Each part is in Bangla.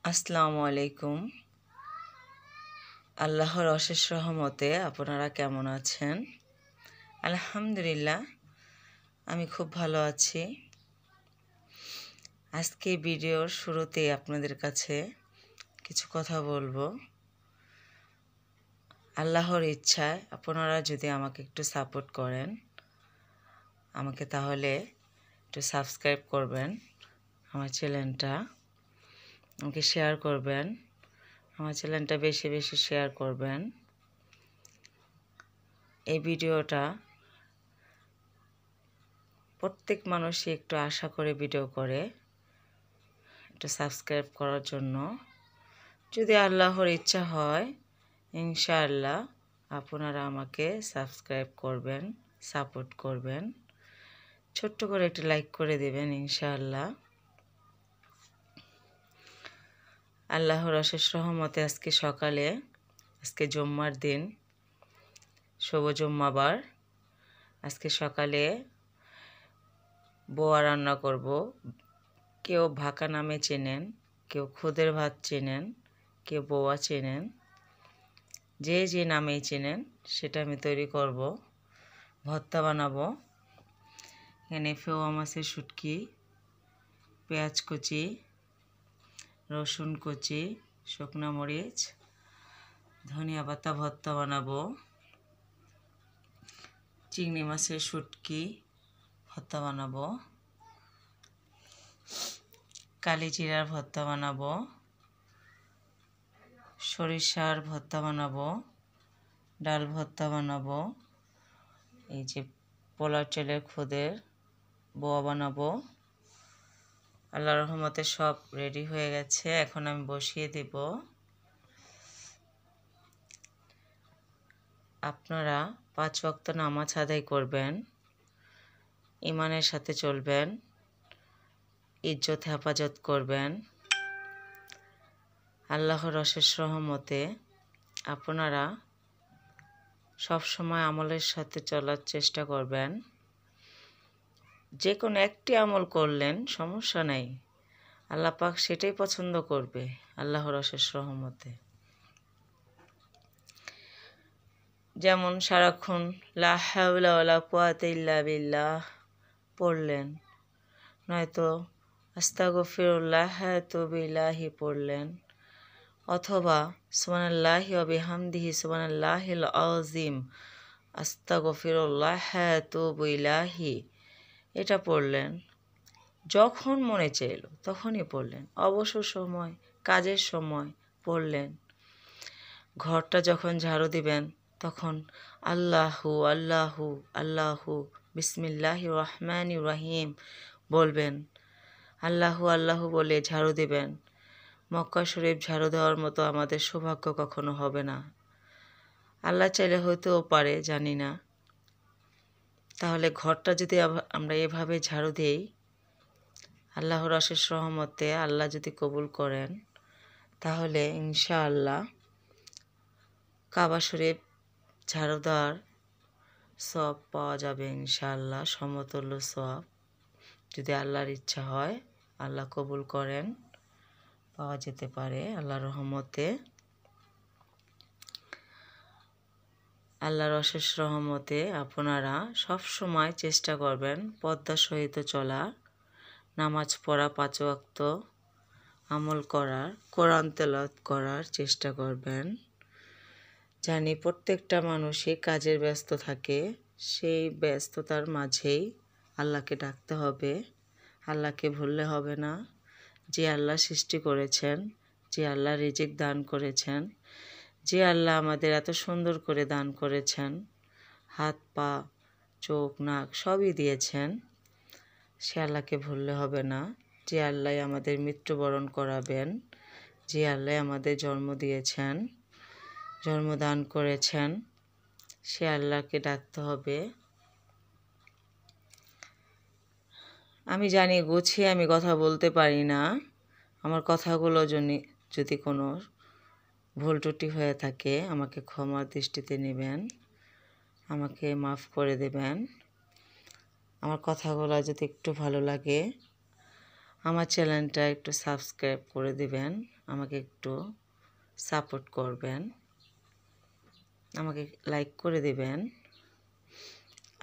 আসসালামু আলাইকুম। আল্লাহর অশেষ রহমতে আপনারা কেমন আছেন? আলহামদুলিল্লাহ, আমি খুব ভালো আছি। আজকে ভিডিওর শুরুতেই আপনাদের কাছে কিছু কথা বলবো। আল্লাহর ইচ্ছায় আপনারা যদি আমাকে একটু সাপোর্ট করেন, আমাকে তাহলে একটু সাবস্ক্রাইব করবেন আমার চ্যানেলটা, আমাকে শেয়ার করবেন, আমার চ্যানেলটা বেশি বেশি শেয়ার করবেন। এই ভিডিওটা প্রত্যেক মানুষই একটু আশা করে ভিডিও করে একটু সাবস্ক্রাইব করার জন্য। যদি আল্লাহর ইচ্ছা হয় ইনশাআল্লাহ আপনারা আমাকে সাবস্ক্রাইব করবেন, সাপোর্ট করবেন, ছোট্ট করে একটু লাইক করে দেবেন ইনশাআল্লাহ। আল্লাহর অশেষ রহমতে আজকে জুম্মার দিন, শুভ জুম্মাবার। আজকে সকালে বোয়া রান্না করব। কেউ ভাকা নামে চেনেন, কেউ খুদের ভাত চেনেন, কেউ বোয়া চেনেন, যে যে নামেই চেনেন সেটা আমি তৈরি করব। ভর্তা বানাবো। এখানে ফেওয়া মাছের শুটকি, পেঁয়াজ কুচি, রসুন কুচি, শুকনো মরিচ, ধনিয়া পাতা ভর্তা বানাবো। চিংড়ি মাছের শুটকি ভর্তা বানাবো। কালি জিরার ভর্তা বানাবো। সরিষার ভর্তা বানাবো। ডাল ভর্তা বানাবো। এই যে পোলাও চালের খুদের বোয়া বানাবো। আল্লাহর রহমতে সব রেডি হয়ে গেছে, এখন আমি বসিয়ে দেব। আপনারা 5 ওয়াক্ত নামাজ আদায় করবেন, ঈমানের সাথে চলবেন, ইজ্জত হেফাজত করবেন। আল্লাহর অশেষ রহমতে আপনারা সব সময় আমলের সাথে চলার চেষ্টা করবেন। যে কোনো একটি আমল করলেন সমস্যা নাই, আল্লাহ পাক সেটাই পছন্দ করবে আল্লাহর অশেষ রহমতে। যেমন সারাক্ষণ লা হাওলা ওয়ালা কুওয়াতা ইল্লা বিল্লাহ পড়লেন, নয়তো আস্তাগফিরুল্লাহ তুবু ইলাইহি পড়লেন, অথবা সুবহানাল্লাহি ওয়া বিহামদিহি সুবহানাল্লাহিল আযীম আস্তাগফিরুল্লাহ তুবু ইলাইহি এটা পড়লেন। যখন মনে চাইল তখনই পড়লেন, অবসর সময়, কাজের সময় পড়লেন। ঘরটা যখন ঝাড়ু দিবেন তখন আল্লাহু আল্লাহু আল্লাহু বিসমিল্লাহির রহমানির রহিম বলবেন। আল্লাহু আল্লাহু বলে ঝাড়ু দিবেন। মক্কা শরীফ ঝাড়ু দেওয়ার মতো আমাদের সৌভাগ্য কখনো হবে না। আল্লাহ চাইলে হতেও পারে, জানি না। তাহলে ঘরটা যদি আমরা এভাবে ঝাড়ু দিই, আল্লাহর অশেষ রহমতে আল্লাহ যদি কবুল করেন, তাহলে ইনশাআল্লাহ কাবা শরীফ ঝাড়ু দেওয়ার সওয়াব পাওয়া যাবে ইনশাআল্লাহ, সমতুল্য সওয়াব। যদি আল্লাহর ইচ্ছা হয়, আল্লাহ কবুল করেন, পাওয়া যেতে পারে আল্লাহর রহমতে। আল্লাহর অশেষ রহমতে আপনারা সব সময় চেষ্টা করবেন পর্দা সহিত চলা, নামাজ পড়া, 5 ওয়াক্ত আমল করার, কোরআন তেলাওয়াত করার চেষ্টা করবেন। জানি প্রত্যেকটা মানুষই কাজের ব্যস্ত থাকে, সেই ব্যস্ততার মাঝেই আল্লাহকে ডাকতে হবে, আল্লাহকে ভুললে হবে না। যে আল্লাহ সৃষ্টি করেছেন, যে আল্লাহ রিজিক দান করেছেন, যে আল্লাহ আমাদের এত সুন্দর করে দান করেছেন, হাত পা চোখ নাক সবই দিয়েছেন, সে আল্লাহকে ভুললে হবে না। যে আল্লাহ আমাদের মৃত্যুবরণ করাবেন, যে আল্লাহ আমাদের জন্ম দিয়েছেন, জন্মদান করেছেন, সে আল্লাহকে ডাকতে হবে। আমি জানি গুছিয়ে আমি কথা বলতে পারি না, আমার কথাগুলো যদি কোনো ভুল ত্রুটি হয়ে থাকে আমাকে ক্ষমার দৃষ্টিতে নেবেন, আমাকে মাফ করে দেবেন। আমার কথাগুলো যদি একটু ভালো লাগে আমার চ্যানেলটা একটু সাবস্ক্রাইব করে দিবেন, আমাকে একটু সাপোর্ট করবেন, আমাকে লাইক করে দিবেন।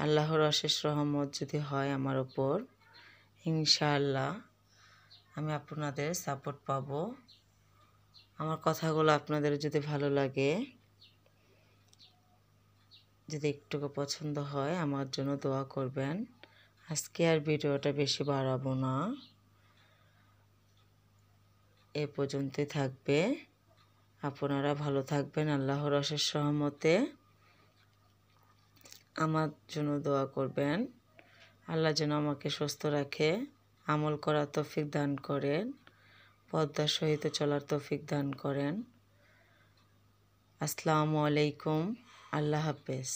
আল্লাহর অশেষ রহমত যদি হয় আমার ওপর, ইনশাআল্লাহ আমি আপনাদের সাপোর্ট পাবো। আমার কথাগুলো আপনাদের যদি ভালো লাগে, যদি একটুকু পছন্দ হয়, আমার জন্য দোয়া করবেন। আজকে আর ভিডিওটা বেশি বাড়াবো না, এ পর্যন্তই থাকবে। আপনারা ভালো থাকবেন আল্লাহর অশেষ রহমতে। আমার জন্য দোয়া করবেন, আল্লাহ যেন আমাকে সুস্থ রাখে, আমল করার তৌফিক দান করেন, পদ্মার সহিত চলার তৌফিক দান করেন। আসসালামু আলাইকুম, আল্লাহ হাফেজ।